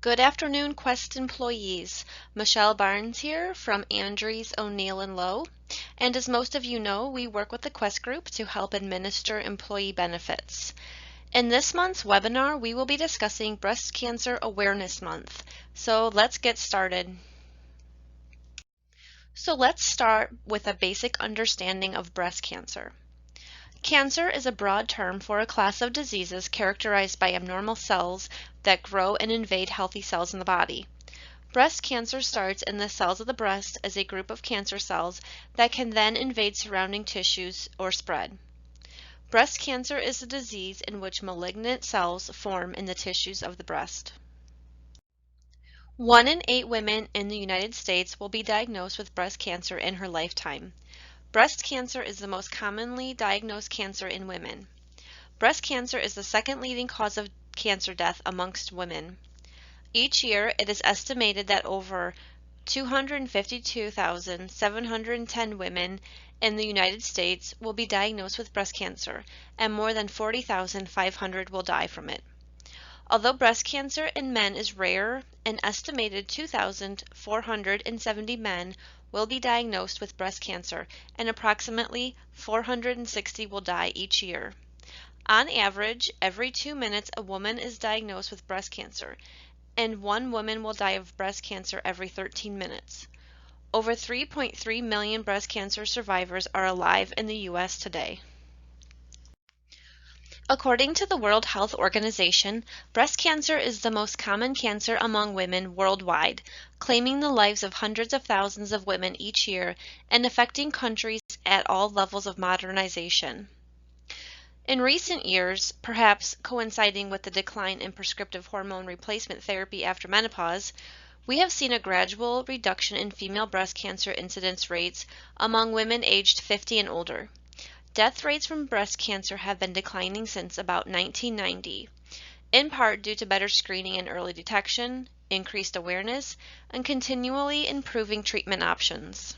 Good afternoon, Quest employees. Michelle Barnes here from Andrews, O'Neill & Lowe. And as most of you know, we work with the Quest Group to help administer employee benefits. In this month's webinar, we will be discussing Breast Cancer Awareness Month. So let's get started. So let's start with a basic understanding of breast cancer. Cancer is a broad term for a class of diseases characterized by abnormal cells that grow and invade healthy cells in the body. Breast cancer starts in the cells of the breast as a group of cancer cells that can then invade surrounding tissues or spread. Breast cancer is a disease in which malignant cells form in the tissues of the breast. 1 in 8 women in the United States will be diagnosed with breast cancer in her lifetime. Breast cancer is the most commonly diagnosed cancer in women. Breast cancer is the second leading cause of cancer death amongst women. Each year, it is estimated that over 252,710 women in the United States will be diagnosed with breast cancer, and more than 40,500 will die from it. Although breast cancer in men is rare, an estimated 2,470 men will be diagnosed with breast cancer, and approximately 460 will die each year. On average, every 2 minutes a woman is diagnosed with breast cancer, and 1 woman will die of breast cancer every 13 minutes. Over 3.3 million breast cancer survivors are alive in the U.S. today. According to the World Health Organization, breast cancer is the most common cancer among women worldwide, claiming the lives of hundreds of thousands of women each year and affecting countries at all levels of modernization. In recent years, perhaps coinciding with the decline in prescriptive hormone replacement therapy after menopause, we have seen a gradual reduction in female breast cancer incidence rates among women aged 50 and older. Death rates from breast cancer have been declining since about 1990, in part due to better screening and early detection, increased awareness, and continually improving treatment options.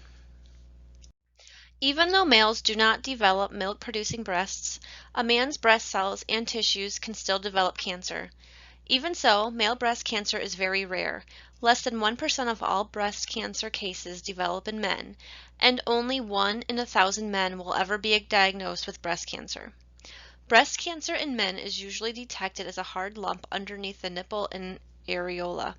Even though males do not develop milk-producing breasts, a man's breast cells and tissues can still develop cancer. Even so, male breast cancer is very rare. Less than 1% of all breast cancer cases develop in men, and only 1 in 1,000 men will ever be diagnosed with breast cancer. Breast cancer in men is usually detected as a hard lump underneath the nipple and areola.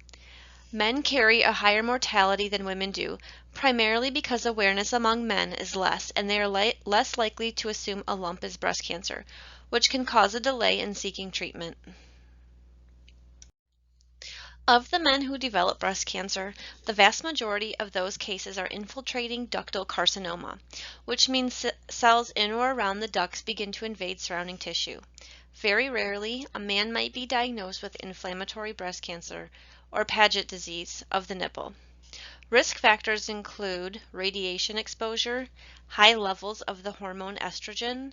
Men carry a higher mortality than women do, primarily because awareness among men is less and they are less likely to assume a lump is breast cancer, which can cause a delay in seeking treatment. Of the men who develop breast cancer, the vast majority of those cases are infiltrating ductal carcinoma, which means cells in or around the ducts begin to invade surrounding tissue. Very rarely, a man might be diagnosed with inflammatory breast cancer or Paget disease of the nipple. Risk factors include radiation exposure, high levels of the hormone estrogen,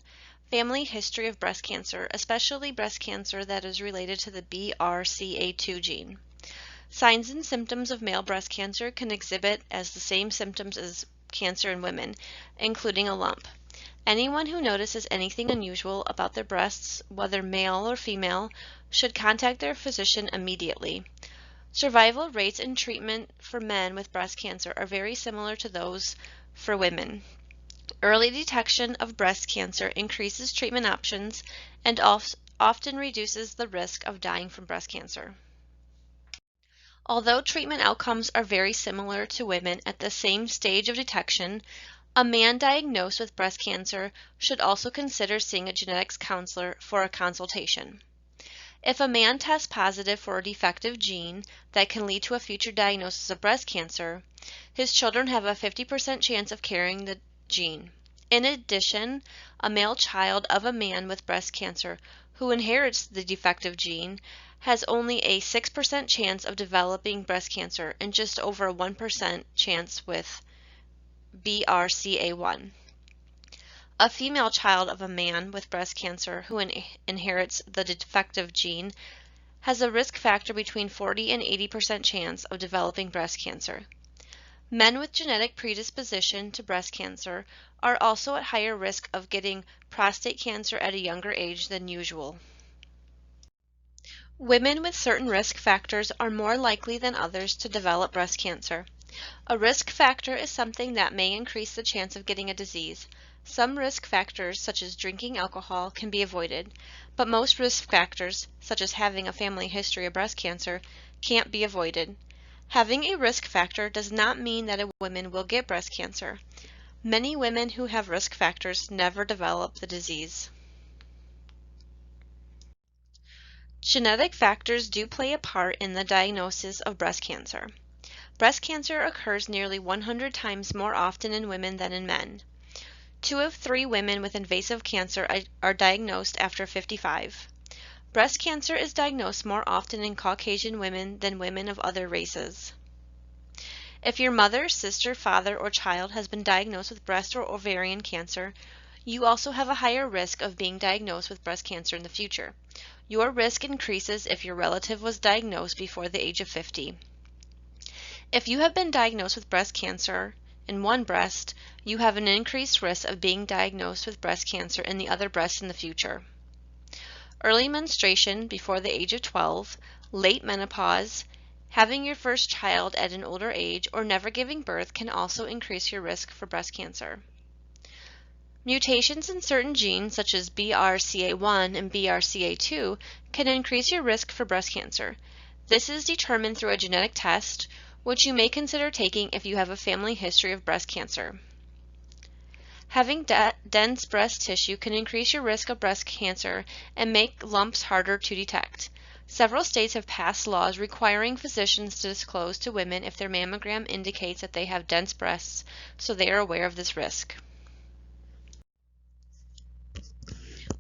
family history of breast cancer, especially breast cancer that is related to the BRCA2 gene. Signs and symptoms of male breast cancer can exhibit as the same symptoms as cancer in women, including a lump. Anyone who notices anything unusual about their breasts, whether male or female, should contact their physician immediately. Survival rates and treatment for men with breast cancer are very similar to those for women. Early detection of breast cancer increases treatment options and often reduces the risk of dying from breast cancer. Although treatment outcomes are very similar to women at the same stage of detection, a man diagnosed with breast cancer should also consider seeing a genetics counselor for a consultation. If a man tests positive for a defective gene that can lead to a future diagnosis of breast cancer, his children have a 50% chance of carrying the gene. In addition, a male child of a man with breast cancer who inherits the defective gene has only a 6% chance of developing breast cancer and just over a 1% chance with BRCA1. A female child of a man with breast cancer who inherits the defective gene has a risk factor between 40 and 80% chance of developing breast cancer. Men with genetic predisposition to breast cancer are also at higher risk of getting prostate cancer at a younger age than usual. Women with certain risk factors are more likely than others to develop breast cancer. A risk factor is something that may increase the chance of getting a disease. Some risk factors, such as drinking alcohol, can be avoided, but most risk factors, such as having a family history of breast cancer, can't be avoided. Having a risk factor does not mean that a woman will get breast cancer. Many women who have risk factors never develop the disease. Genetic factors do play a part in the diagnosis of breast cancer. Breast cancer occurs nearly 100 times more often in women than in men. 2 of 3 women with invasive cancer are diagnosed after 55. Breast cancer is diagnosed more often in Caucasian women than women of other races. If your mother, sister, father, or child has been diagnosed with breast or ovarian cancer, you also have a higher risk of being diagnosed with breast cancer in the future. Your risk increases if your relative was diagnosed before the age of 50. If you have been diagnosed with breast cancer in one breast, you have an increased risk of being diagnosed with breast cancer in the other breast in the future. Early menstruation before the age of 12, late menopause, having your first child at an older age, or never giving birth can also increase your risk for breast cancer. Mutations in certain genes, such as BRCA1 and BRCA2, can increase your risk for breast cancer. This is determined through a genetic test, which you may consider taking if you have a family history of breast cancer. Having dense breast tissue can increase your risk of breast cancer and make lumps harder to detect. Several states have passed laws requiring physicians to disclose to women if their mammogram indicates that they have dense breasts, so they are aware of this risk.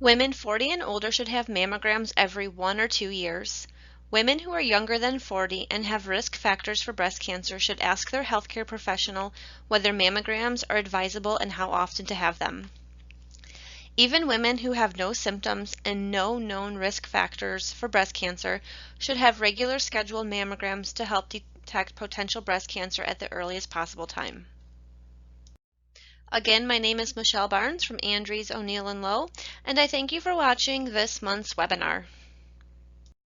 Women 40 and older should have mammograms every 1 or 2 years. Women who are younger than 40 and have risk factors for breast cancer should ask their healthcare professional whether mammograms are advisable and how often to have them. Even women who have no symptoms and no known risk factors for breast cancer should have regular scheduled mammograms to help detect potential breast cancer at the earliest possible time. Again, my name is Michelle Barnes from Andrews, O'Neill & Lowe, and I thank you for watching this month's webinar.